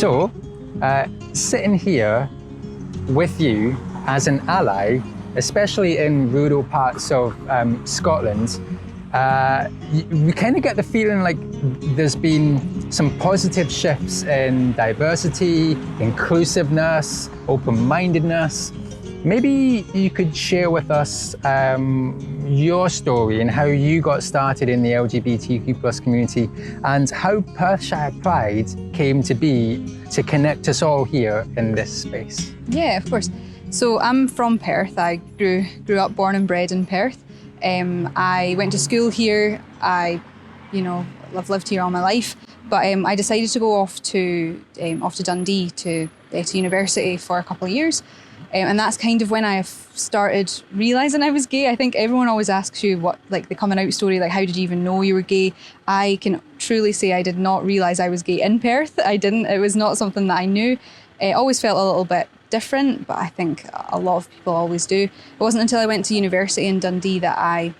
So, sitting here with you as an ally, especially in rural parts of Scotland, we kind of get the feeling like there's been some positive shifts in diversity, inclusiveness, open-mindedness. Maybe you could share with us your story and how you got started in the LGBTQ+ community and how Perthshire Pride came to be to connect us all here in this space. Yeah, of course. So I'm from Perth. I grew up, born and bred in Perth. I went to school here. I've lived here all my life. But I decided to go off to Dundee to university for a couple of years. And that's kind of when I started realising I was gay. I think everyone always asks you what, like, the coming out story, like, how did you even know you were gay? I can truly say I did not realise I was gay in Perth. I didn't. It was not something that I knew. It always felt a little bit different, but I think a lot of people always do. It wasn't until I went to university in Dundee that I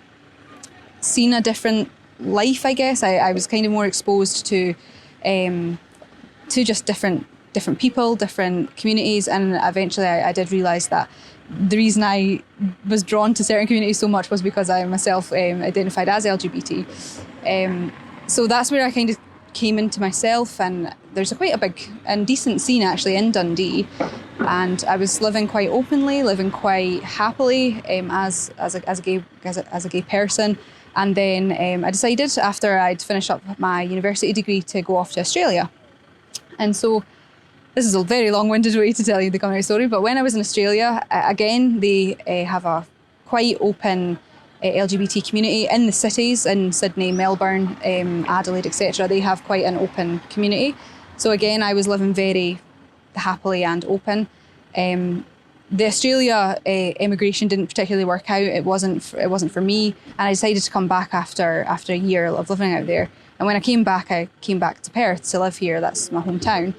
seen a different life, I guess. I was kind of more exposed to just different people, different communities, and eventually I did realise that the reason I was drawn to certain communities so much was because I myself identified as LGBT. So that's where I kind of came into myself, and there's quite a big and decent scene actually in Dundee, and I was living quite openly, living quite happily as a gay person. And then I decided after I'd finished up my university degree to go off to Australia. And so this is a very long-winded way to tell you the coming out story, but when I was in Australia, again, they have a quite open LGBT community in the cities, in Sydney, Melbourne, Adelaide, etc. They have quite an open community. So again, I was living very happily and open. The Australia immigration didn't particularly work out. It wasn't for me, and I decided to come back after a year of living out there. And when I came back to Perth to live here. That's my hometown.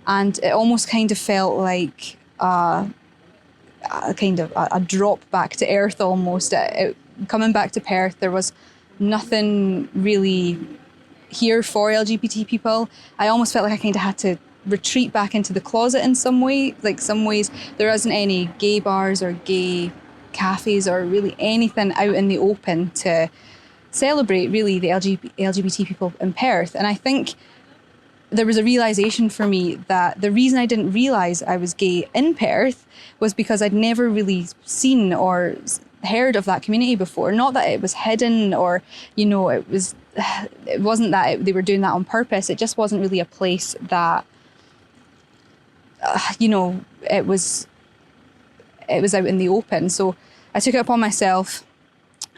And it almost kind of felt like a drop back to earth almost. Coming back to Perth, there was nothing really here for LGBT people. I almost felt like I kind of had to retreat back into the closet in some way. Like, some ways there isn't any gay bars or gay cafes or really anything out in the open to celebrate really the LGBT people in Perth. And I think there was a realisation for me that the reason I didn't realise I was gay in Perth was because I'd never really seen or heard of that community before. Not that it was hidden or, it wasn't that they were doing that on purpose. It just wasn't really a place that, it was out in the open. So I took it upon myself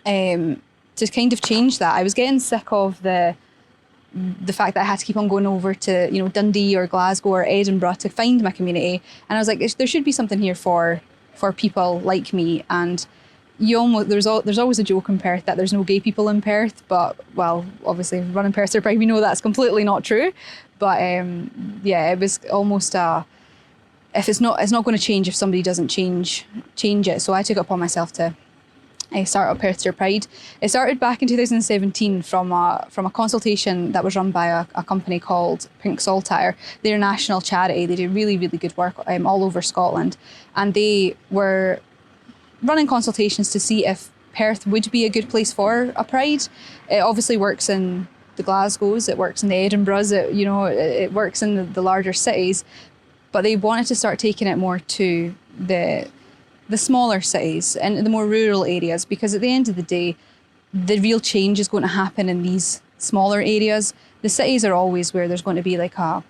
to kind of change that. I was getting sick of the fact that I had to keep on going over to Dundee or Glasgow or Edinburgh to find my community, and I was like, there should be something here for people like me. And there's always a joke in Perth that there's no gay people in Perth, but well, obviously running Perthshire Pride, we know that's completely not true. But it was almost it's not going to change if somebody doesn't change it. So I took it upon myself to start up Perthshire Pride. It started back in 2017 from a consultation that was run by a company called Saltire. They're a national charity. They do really, really good work all over Scotland. And they were running consultations to see if Perth would be a good place for a Pride. It obviously works in the Glasgows, it works in the Edinburghs, it works in the larger cities, but they wanted to start taking it more to the smaller cities and the more rural areas, because at the end of the day, the real change is going to happen in these smaller areas. The cities are always where there's going to be like a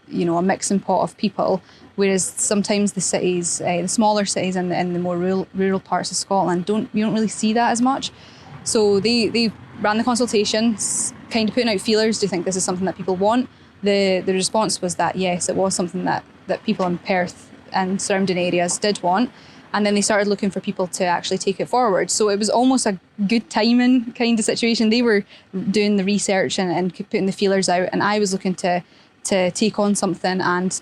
mixing pot of people, whereas sometimes the cities, the smaller cities and the more rural parts of Scotland, you don't really see that as much. So they ran the consultations, kind of putting out feelers. Do you think this is something that people want? The response was that yes, it was something that people in Perth and surrounding areas did want. And then they started looking for people to actually take it forward. So it was almost a good timing kind of situation. They were doing the research and putting the feelers out, and I was looking to take on something, and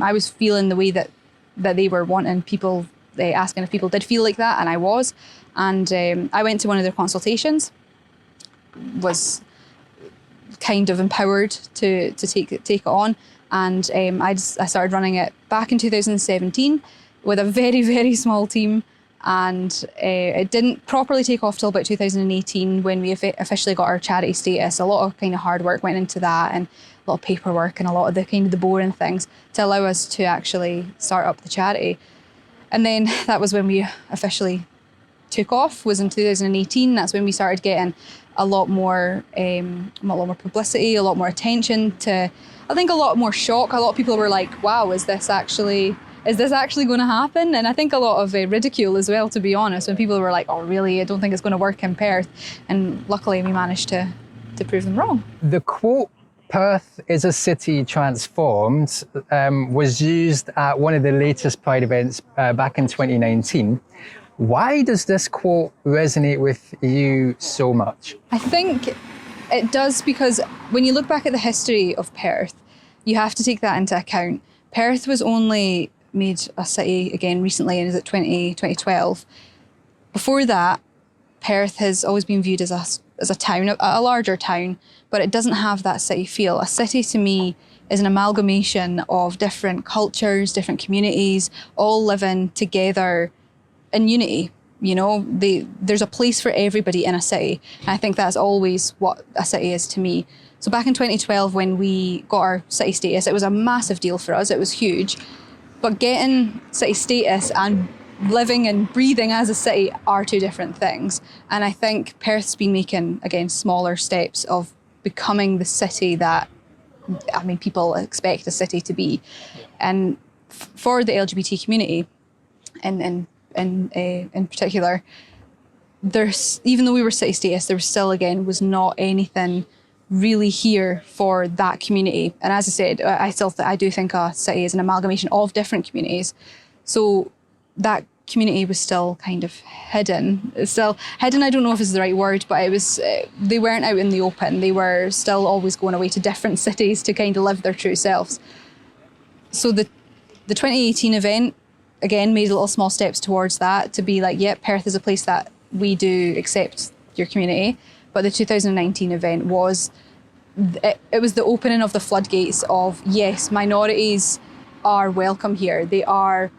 I was feeling the way that they were wanting people, asking if people did feel like that, and I was. And I went to one of their consultations, was kind of empowered to take it on. And I started running it back in 2017 with a very, very small team. And it didn't properly take off till about 2018 when we officially got our charity status. A lot of kind of hard work went into that, and a lot of paperwork and a lot of the kind of the boring things to allow us to actually start up the charity. And then that was when we officially took off, was in 2018. That's when we started getting a lot more publicity, a lot more attention, to, I think, a lot more shock. A lot of people were like, wow, is this actually going to happen? And I think a lot of ridicule as well, to be honest, when people were like, oh really, I don't think it's going to work in Perth. And luckily we managed to prove them wrong. The quote, "Perth is a city transformed," was used at one of the latest Pride events back in 2019. Why does this quote resonate with you so much? I think it does because when you look back at the history of Perth, you have to take that into account. Perth was only made a city again recently, and is it 2012? Before that, Perth has always been viewed as a town, a larger town, but it doesn't have that city feel. A city to me is an amalgamation of different cultures, different communities, all living together in unity. You know, there's a place for everybody in a city. And I think that's always what a city is to me. So back in 2012, when we got our city status, it was a massive deal for us. It was huge. But getting city status and living and breathing as a city are two different things. And I think Perth's been making, again, smaller steps of becoming the city that, I mean, people expect a city to be. And for the LGBT community, in particular, there's, even though we were city status, there was still, again, was not anything really here for that community. And as I said, I do think a city is an amalgamation of different communities. So that community was still kind of hidden. Still hidden, I don't know if it's the right word, but it was, they weren't out in the open. They were still always going away to different cities to kind of live their true selves. So the 2018 event, again, made little small steps towards that, to be like, yep, Perth is a place that we do accept your community. But the 2019 event was, it was the opening of the floodgates of, yes, minorities are welcome here. They are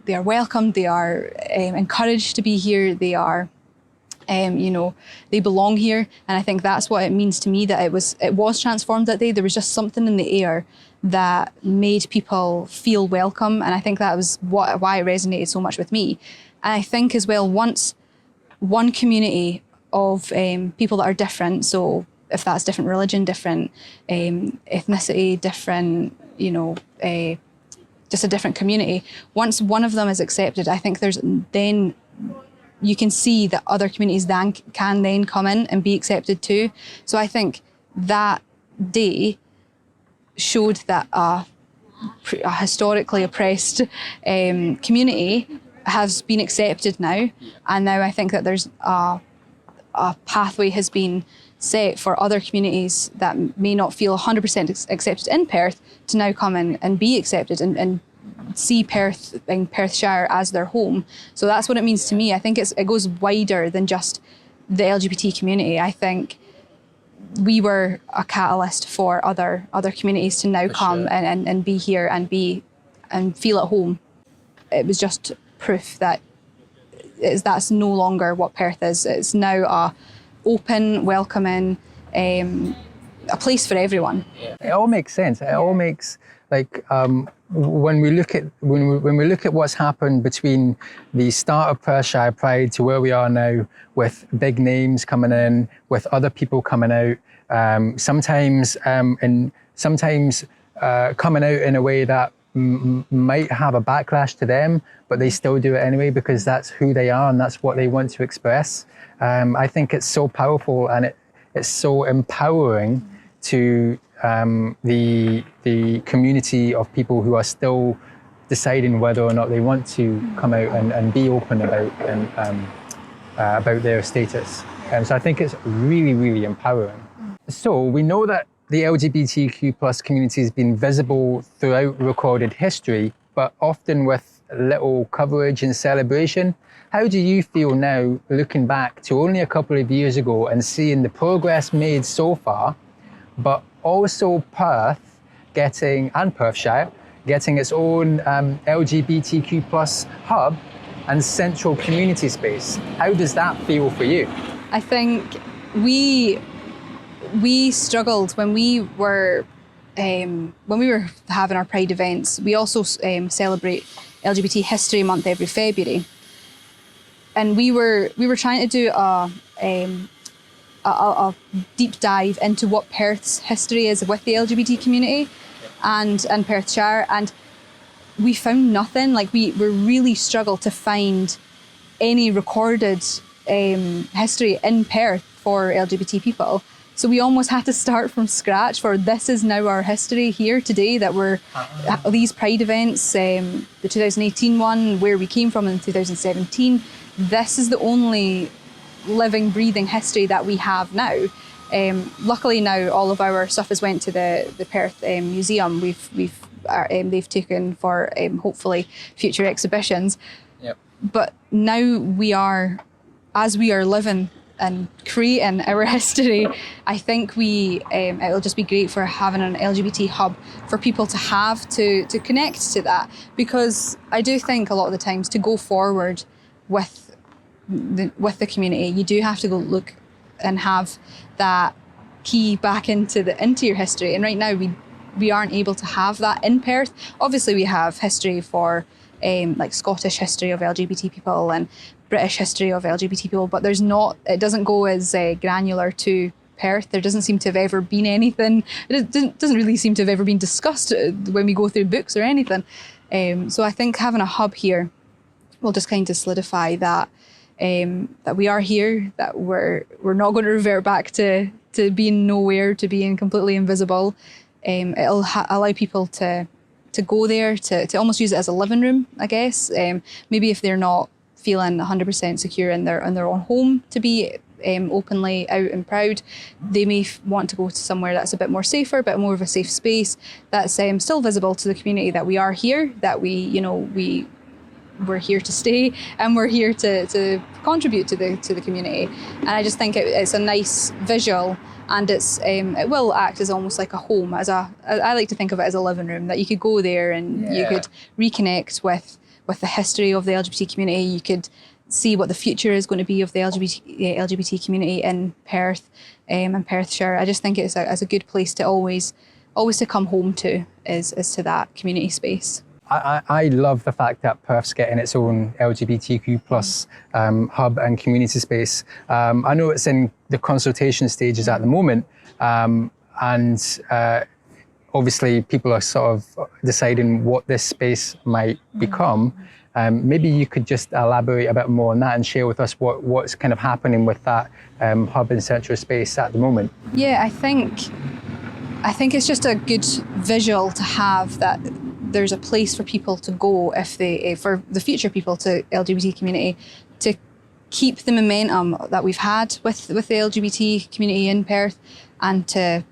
welcome. They are encouraged to be here. They are, they belong here. And I think that's what it means to me, that it was transformed that day. There was just something in the air that made people feel welcome. And I think that was why it resonated so much with me. And I think as well, once one community of people that are different, so if that's different religion, different ethnicity, different, just a different community, once one of them is accepted, I think then you can see that other communities can then come in and be accepted too. So I think that day showed that a historically oppressed community has been accepted now. And now I think that there's a pathway has been set for other communities that may not feel 100% accepted in Perth to now come in and be accepted and see Perth and Perthshire as their home. So that's what it means to me. I think it goes wider than just the LGBT community. I think we were a catalyst for other communities to now come and be here and feel at home. It was just proof that that's no longer what Perth is. It's now a open, welcoming, a place for everyone. It all makes sense. It all makes, like, when we look at what's happened between the start of Perthshire Pride to where we are now, with big names coming in, with other people coming out, sometimes coming out in a way that might have a backlash to them, but they still do it anyway because that's who they are and that's what they want to express. I think it's so powerful and it's so empowering to the community of people who are still deciding whether or not they want to come out and be open about their status. So I think it's really, really empowering. So we know that the LGBTQ plus community has been visible throughout recorded history, but often with little coverage and celebration. How do you feel now, looking back to only a couple of years ago and seeing the progress made so far, but also Perth Getting and Perthshire getting its own LGBTQ plus hub and central community space. How does that feel for you? I think we struggled when we were having our Pride events. We also celebrate LGBT History Month every February, and we were trying to do a deep dive into what Perth's history is with the LGBT community and Perthshire, and we found nothing. Like we really struggled to find any recorded history in Perth for LGBT people. So we almost had to start from scratch for this is now our history here today, that we're these Pride events, the 2018 one, where we came from in 2017, this is the only living, breathing history that we have now. Luckily now all of our stuff has went to the Perth Museum. They've taken for hopefully future exhibitions. Yep. But now as we are living and creating our history, I think it'll just be great for having an LGBT hub for people to have to connect to that, because I do think a lot of the times to go forward with the community, you do have to go look and have that key back into your history. And right now we aren't able to have that in Perth. Obviously we have history for like Scottish history of LGBT people and British history of LGBT people, but it doesn't go as granular to Perth. There doesn't seem to have ever been anything. It doesn't really seem to have ever been discussed when we go through books or anything. So I think having a hub here will just kind of solidify that we are here, that we're not going to revert back to being nowhere, to being completely invisible. It'll allow people to go there, to almost use it as a living room, I guess. Maybe if they're not feeling 100% secure in their own home to be openly out and proud, they may want to go to somewhere that's a bit more safer, a bit more of a safe space, that's still visible to the community, that we are here, that we're here to stay, and we're here to contribute to the community. And I just think it's a nice visual, and it will act as almost like a home. I like to think of it as a living room, that you could go there and you could reconnect with the history of the LGBT community. You could see what the future is going to be of the LGBT community in Perth and Perthshire. I just think it's a good place to always to come home to, is to that community space. I love the fact that Perth's getting its own LGBTQ plus hub and community space. I know it's in the consultation stages at the moment, and obviously people are sort of deciding what this space might become. Maybe you could just elaborate a bit more on that and share with us what's kind of happening with that hub and central space at the moment. Yeah, I think it's just a good visual to have, that there's a place for people to go for the future people to LGBT community, to keep the momentum that we've had with the LGBT community in Perth, and to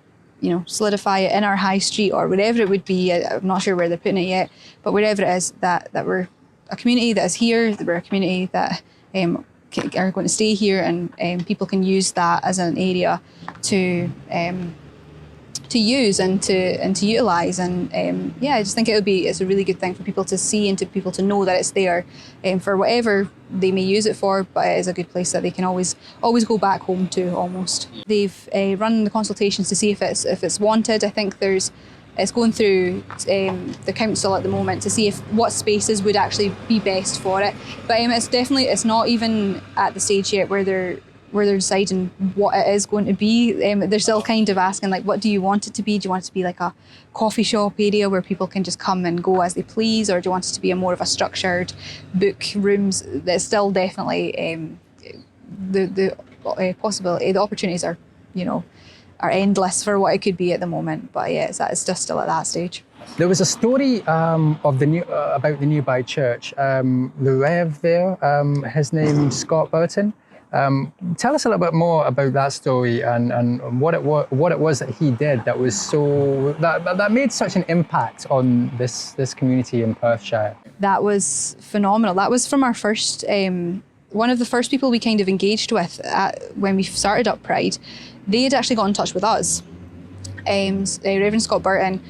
solidify it in our high street or wherever it would be. I'm not sure where they're putting it yet, but wherever it is, that we're a community that is here, that we're a community that are going to stay here, and people can use that as an area to use and to utilise. And I just think it's a really good thing for people to see, and to people to know that it's there for whatever they may use it for, but it is a good place that they can always go back home to, almost. They've run the consultations to see if it's wanted. I think it's going through the council at the moment to see what spaces would actually be best for it. But it's not even at the stage yet where they're deciding what it is going to be. They're still kind of asking, like, what do you want it to be? Do you want it to be like a coffee shop area where people can just come and go as they please, or do you want it to be more of a structured book rooms? There's still definitely the possibility, the opportunities are endless for what it could be at the moment. But yeah, it's just still at that stage. There was a story of about the nearby church. The Rev there, his name's Scott Burton. Tell us a little bit more about that story and what it was that he did that was that made such an impact on this community in Perthshire. That was phenomenal. That was from our first one of the first people we kind of engaged with when we started up Pride. They had actually got in touch with us. Reverend Scott Burton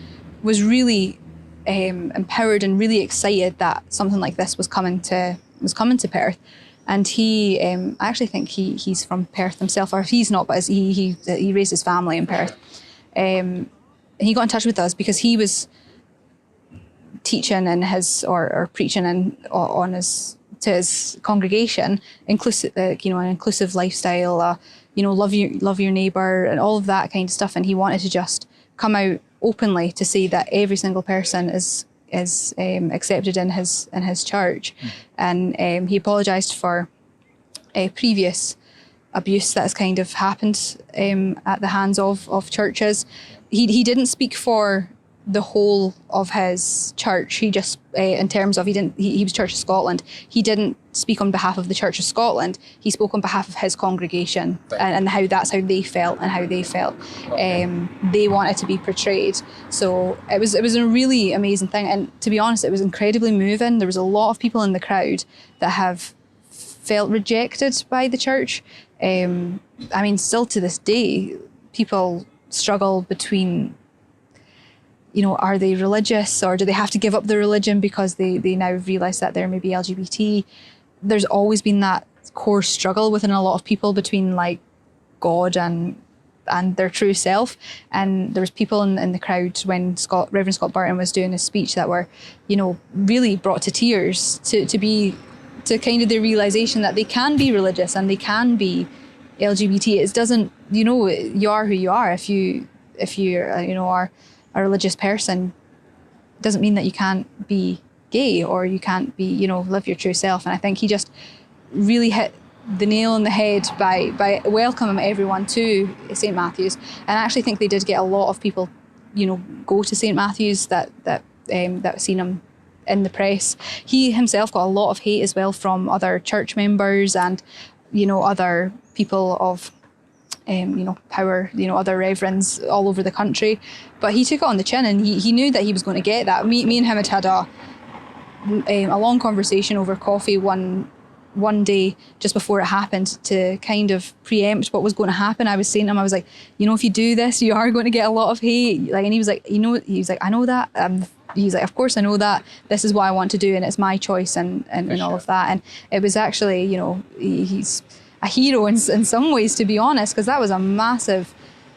was really empowered and really excited that something like this was coming to Perth. And he, I actually think he's from Perth himself, or if he's not, but he raised his family in Perth. And he got in touch with us because he was teaching in his or preaching to his congregation, inclusive, an inclusive lifestyle, love your neighbour and all of that kind of stuff. And he wanted to just come out openly to say that every single person is accepted in his church. And he apologised for previous abuse that has kind of happened at the hands of churches. He didn't speak for the whole of his church. He just, in terms of, he was Church of Scotland. He didn't speak on behalf of the Church of Scotland. He spoke on behalf of his congregation, and that's how they felt and how they felt. They wanted to be portrayed. So it was a really amazing thing. And to be honest, it was incredibly moving. There was a lot of people in the crowd that have felt rejected by the church. Still to this day, people struggle between, are they religious, or do they have to give up their religion because they now realise that they're maybe LGBT? There's always been that core struggle within a lot of people between like God and their true self. And there was people in the crowd when Reverend Scott Burton was doing his speech that were, really brought to tears to kind of the realisation that they can be religious and they can be LGBT. It doesn't, you are who you are. If you are a religious person, doesn't mean that you can't be gay or you can't be, live your true self. And I think he just really hit the nail on the head by welcoming everyone to St. Matthew's. And I actually think they did get a lot of people, go to St. Matthew's that seen him in the press. He himself got a lot of hate as well from other church members and, other people of power, other reverends all over the country. But he took it on the chin, and he knew that he was going to get that. Me and him had a long conversation over coffee one day just before it happened to kind of preempt what was going to happen. I was saying to him, I was like, if you do this, you are going to get a lot of hate. And he was like, I know that. He's like, of course I know that. This is what I want to do, and it's my choice, and all of that. And it was actually, he's a hero in some ways, to be honest, because that was a massive.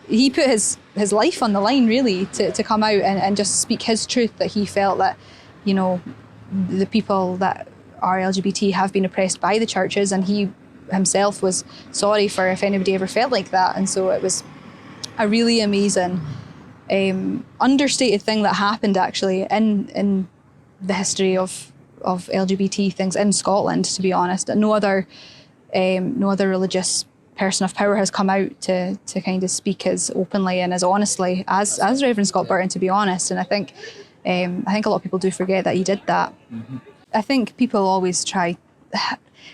He put his life on the line, really, to come out and just speak his truth, that he felt that, the people that are LGBT have been oppressed by the churches, and he himself was sorry for if anybody ever felt like that. And so it was a really amazing, understated thing that happened actually in the history of LGBT things in Scotland, to be honest. No other religious person of power has come out to kind of speak as openly and as honestly as Reverend Scott Burton, to be honest. And I think a lot of people do forget that he did that. Mm-hmm. I think people always try.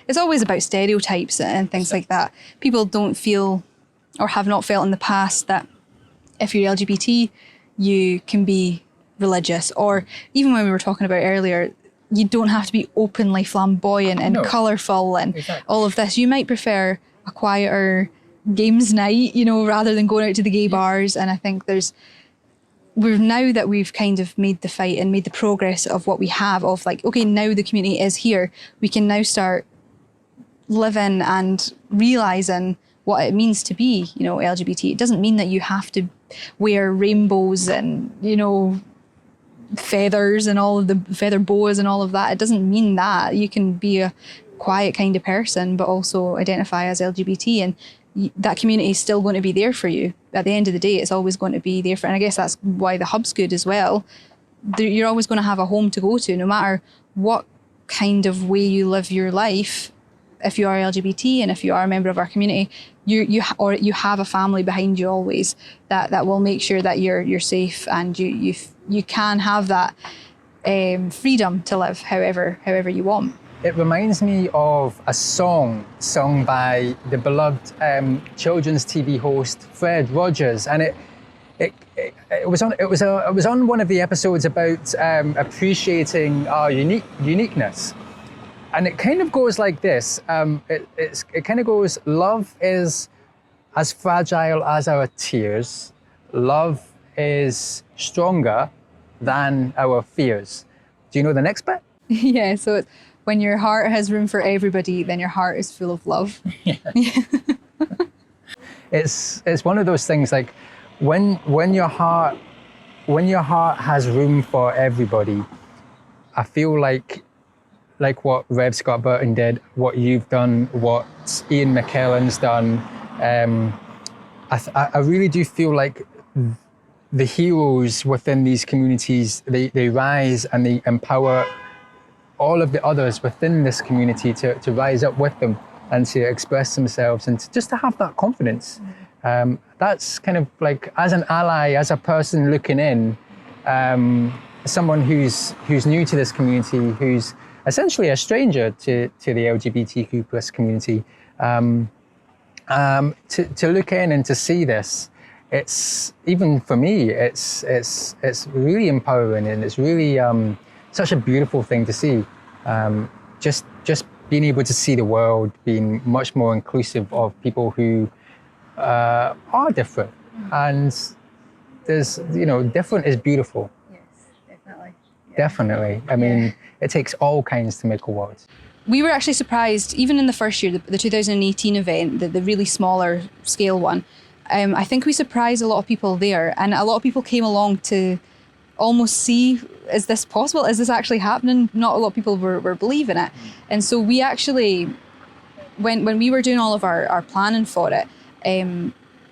It's always about stereotypes and things like that. People don't feel, or have not felt in the past, that if you're LGBT, you can be religious. Or even when we were talking about earlier, you don't have to be openly flamboyant and colourful and all of this. You might prefer a quieter games night, rather than going out to the gay bars. And I think now that we've kind of made the fight and made the progress of what we have, of like, okay, now the community is here, we can now start living and realising what it means to be, LGBT. It doesn't mean that you have to wear rainbows and, feathers and all of the feather boas and all of that. It doesn't mean that. You can be a quiet kind of person, but also identify as LGBT, and that community is still going to be there for you. At the end of the day, it's always going to be there for, and I guess that's why the Hub's good as well. You're always going to have a home to go to, no matter what kind of way you live your life. If you are LGBT and if you are a member of our community, you have a family behind you always that will make sure that you're safe, and you can have that freedom to live however you want. It reminds me of a song sung by the beloved children's TV host Fred Rodgers, and it was on one of the episodes about appreciating our uniqueness, and it kind of goes like this. It kind of goes: love is as fragile as our tears. Love is stronger than our fears. Do you know the next bit? Yeah, so it's, when your heart has room for everybody, then your heart is full of love. It's one of those things, like when your heart has room for everybody, I feel like what Rev Scott Burton did, what you've done, what Ian McKellen's done, I really do feel like the heroes within these communities, they rise and they empower all of the others within this community to rise up with them and to express themselves and just to have that confidence. That's kind of like, as an ally, as a person looking in, someone who's new to this community, who's essentially a stranger to the LGBTQ plus community, to look in and to see this, it's, even for me, it's really empowering, and it's really such a beautiful thing to see. Just being able to see the world being much more inclusive of people who are different, and there's, different is beautiful. Yes, definitely. Yeah. Definitely. I mean, it takes all kinds to make a world. We were actually surprised, even in the first year, the 2018 event, the really smaller scale one. I think we surprised a lot of people there, and a lot of people came along to almost see, is this possible? Is this actually happening? Not a lot of people were believing it. And so we actually, when we were doing all of our planning for it,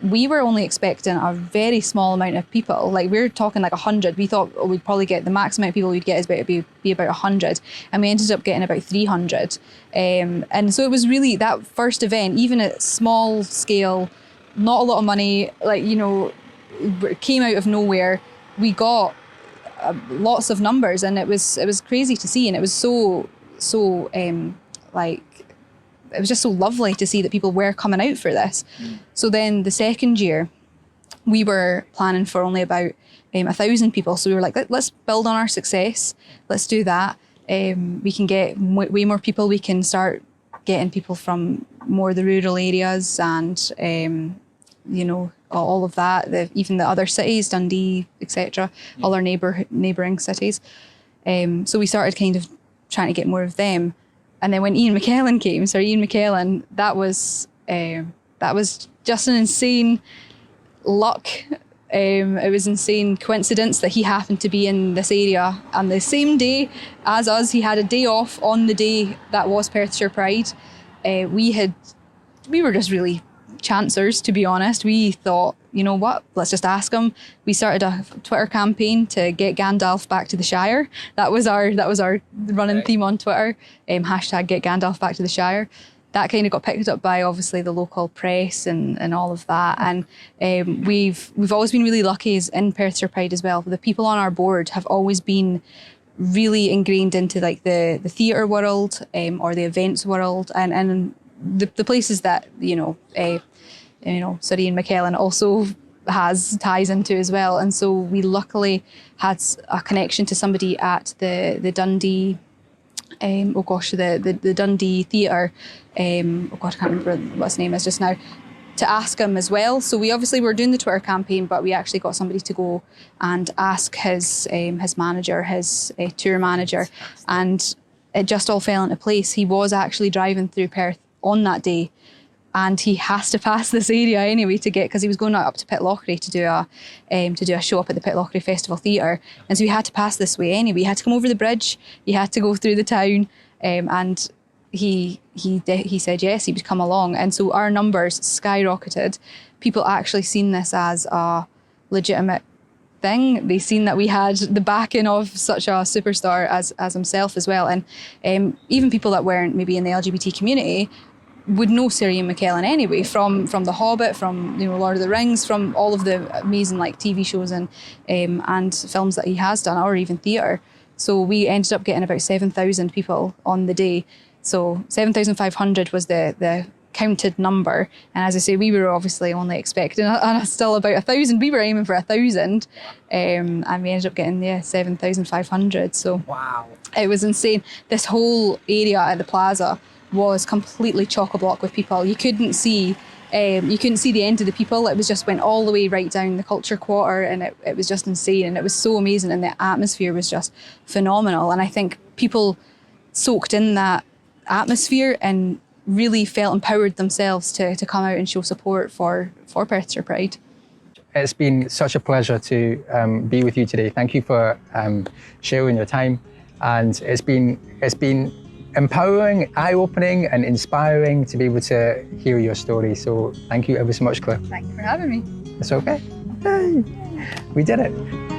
we were only expecting a very small amount of people. Like, we're talking like 100. We thought we'd probably get, the max amount of people we'd get is be about 100. And we ended up getting about 300. And so it was really, that first event, even at small scale, not a lot of money, like, it came out of nowhere. We got lots of numbers, and it was crazy to see, and it was so it was just so lovely to see that people were coming out for this. So then the second year, we were planning for only about 1,000 people. So we were like, let's build on our success. Let's do that. We can get way more people. We can start getting people from more the rural areas and, all of that, even the other cities, Dundee, etc., all our neighbouring cities. So we started kind of trying to get more of them. And then when Ian McKellen, that was just an insane luck. It was insane coincidence that he happened to be in this area, and the same day as us, he had a day off on the day that was Perthshire Pride. We were just really chancers, to be honest. We thought, you know what, let's just ask him. We started a Twitter campaign to get Gandalf back to the Shire. That was our running theme on Twitter. Hashtag get Gandalf back to the Shire. That kind of got picked up by obviously the local press and all of that. And we've always been really lucky in Perthshire Pride as well. The people on our board have always been really ingrained into like the theatre world or the events world, and the places that Sir Ian McKellen also has ties into as well. And so we luckily had a connection to somebody at the Dundee, the Dundee Theatre, I can't remember what his name is just now, to ask him as well. So we obviously were doing the Twitter campaign, but we actually got somebody to go and ask his manager, his tour manager, and it just all fell into place. He was actually driving through Perth on that day, and he has to pass this area anyway because he was going up to Pitlochry to do a show up at the Pitlochry Festival Theatre, and so he had to pass this way anyway. He had to come over the bridge, he had to go through the town, and he said yes, he would come along. And so our numbers skyrocketed. People actually seen this as a legitimate thing. They seen that we had the backing of such a superstar as himself as well, and even people that weren't maybe in the LGBT community would know Sir Ian McKellen anyway from The Hobbit, from Lord of the Rings, from all of the amazing like TV shows and films that he has done, or even theatre. So we ended up getting about 7,000 people on the day. So 7,500 was the counted number, and as I say, we were obviously only expecting still about 1,000. We were aiming for 1,000, and we ended up getting 7,500. So wow, it was insane. This whole area at the plaza was completely chock-a-block with people. You couldn't see You couldn't see the end of the people. It was just went all the way right down the culture quarter, and it was just insane, and it was so amazing, and the atmosphere was just phenomenal. And I think people soaked in that atmosphere and really felt empowered themselves to come out and show support for Perthshire Pride. It's been such a pleasure to be with you today. Thank you for sharing your time, and it's been empowering, eye-opening and inspiring to be able to hear your story. So thank you ever so much, Claire. Thank you for having me. It's okay. Hey, we did it.